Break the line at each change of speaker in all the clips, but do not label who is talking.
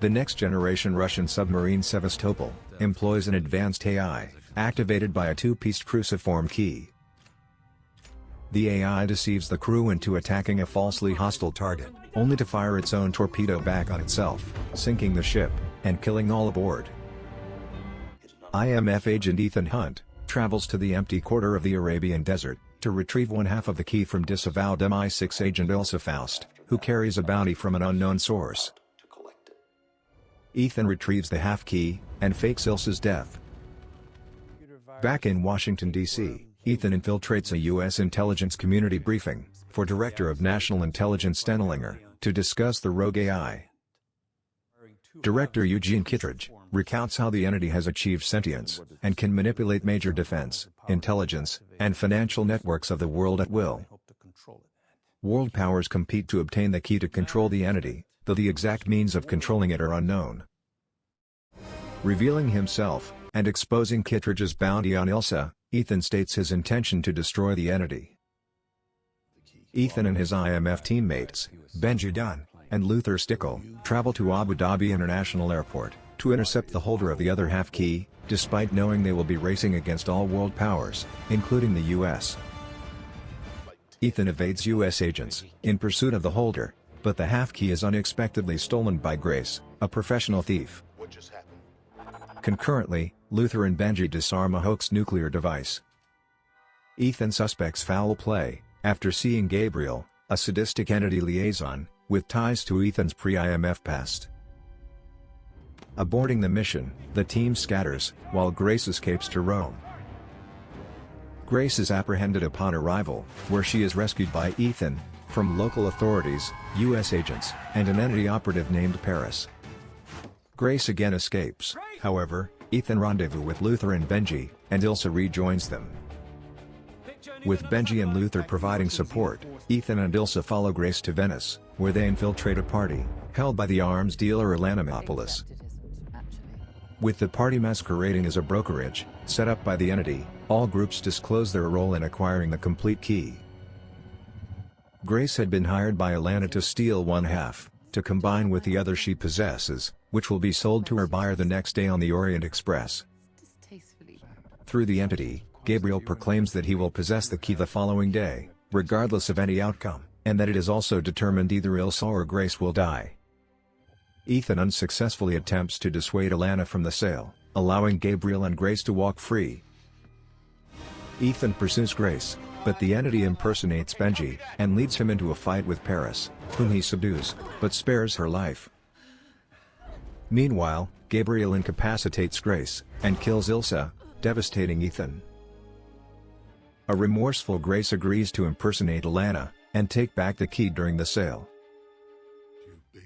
The next-generation Russian submarine Sevastopol employs an advanced AI, activated by a two-pieced cruciform key. The AI deceives the crew into attacking a falsely hostile target, only to fire its own torpedo back on itself, sinking the ship, and killing all aboard. IMF agent Ethan Hunt travels to the empty quarter of the Arabian desert to retrieve one half of the key from disavowed MI6 agent Ilse Faust, who carries a bounty from an unknown source. Ethan retrieves the half key and fakes Ilse's death. Back in Washington, D.C., Ethan infiltrates a U.S. intelligence community briefing for Director of National Intelligence Stenlinger to discuss the rogue AI. Director Eugene Kittredge recounts how the entity has achieved sentience and can manipulate major defense, intelligence, and financial networks of the world at will. World powers compete to obtain the key to control the entity, though the exact means of controlling it are unknown. Revealing himself and exposing Kittredge's bounty on Ilse, Ethan states his intention to destroy the entity. Ethan and his IMF teammates, Benji Dunn and Luther Stickle, travel to Abu Dhabi International Airport to intercept the holder of the other half key, despite knowing they will be racing against all world powers, including the U.S. Ethan evades U.S. agents in pursuit of the holder, but the half key is unexpectedly stolen by Grace, a professional thief. Concurrently, Luther and Benji disarm a hoax nuclear device. Ethan suspects foul play after seeing Gabriel, a sadistic entity liaison, with ties to Ethan's pre-IMF past. Aborting the mission, the team scatters, while Grace escapes to Rome. Grace is apprehended upon arrival, where she is rescued by Ethan, from local authorities, U.S. agents, and an entity operative named Paris. Grace again escapes, however, Ethan rendezvous with Luther and Benji, and Ilse rejoins them. With Benji and Luther providing support, Ethan and Ilse follow Grace to Venice, where they infiltrate a party held by the arms dealer Alanimopoulos. With the party masquerading as a brokerage set up by the entity, all groups disclose their role in acquiring the complete key. Grace had been hired by Alana to steal one half, to combine with the other she possesses, which will be sold to her buyer the next day on the Orient Express. Through the entity, Gabriel proclaims that he will possess the key the following day, regardless of any outcome, and that it is also determined either Ilse or Grace will die. Ethan unsuccessfully attempts to dissuade Alana from the sale, allowing Gabriel and Grace to walk free. Ethan pursues Grace, but the entity impersonates Benji and leads him into a fight with Paris, whom he subdues, but spares her life. Meanwhile, Gabriel incapacitates Grace and kills Ilse, devastating Ethan. A remorseful Grace agrees to impersonate Alana and take back the key during the sale.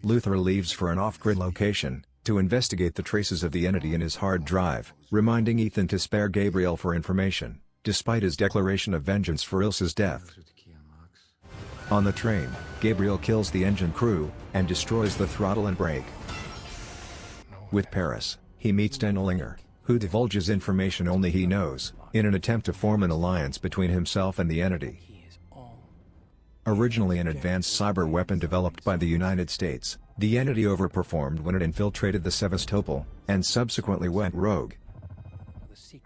Luther leaves for an off-grid location to investigate the traces of the entity in his hard drive, reminding Ethan to spare Gabriel for information, despite his declaration of vengeance for Ilse's death. On the train, Gabriel kills the engine crew and destroys the throttle and brake. With Paris, he meets Stenlinger, who divulges information only he knows, in an attempt to form an alliance between himself and the entity. Originally an advanced cyber weapon developed by the United States, the entity overperformed when it infiltrated the Sevastopol, and subsequently went rogue.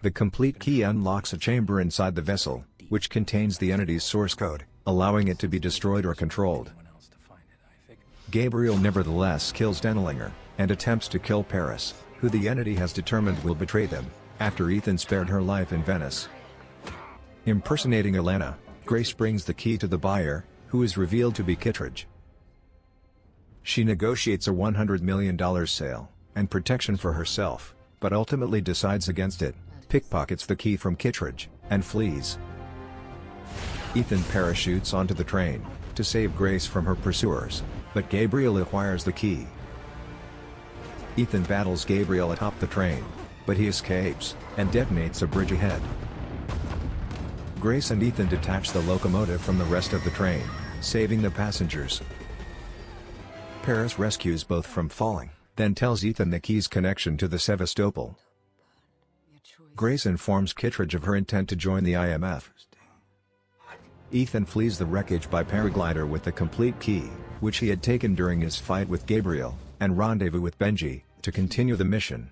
The complete key unlocks a chamber inside the vessel, which contains the entity's source code, allowing it to be destroyed or controlled. Gabriel nevertheless kills Stenlinger, and attempts to kill Paris, who the entity has determined will betray them, after Ethan spared her life in Venice. Impersonating Alana, Grace brings the key to the buyer, who is revealed to be Kittredge. She negotiates a $100 million sale and protection for herself, but ultimately decides against it, pickpockets the key from Kittredge, and flees. Ethan parachutes onto the train to save Grace from her pursuers, but Gabriel acquires the key. Ethan battles Gabriel atop the train, but he escapes and detonates a bridge ahead. Grace and Ethan detach the locomotive from the rest of the train, saving the passengers. Paris rescues both from falling, then tells Ethan the key's connection to the Sevastopol. Grace informs Kittredge of her intent to join the IMF. Ethan flees the wreckage by paraglider with the complete key, which he had taken during his fight with Gabriel, and rendezvous with Benji, to continue the mission.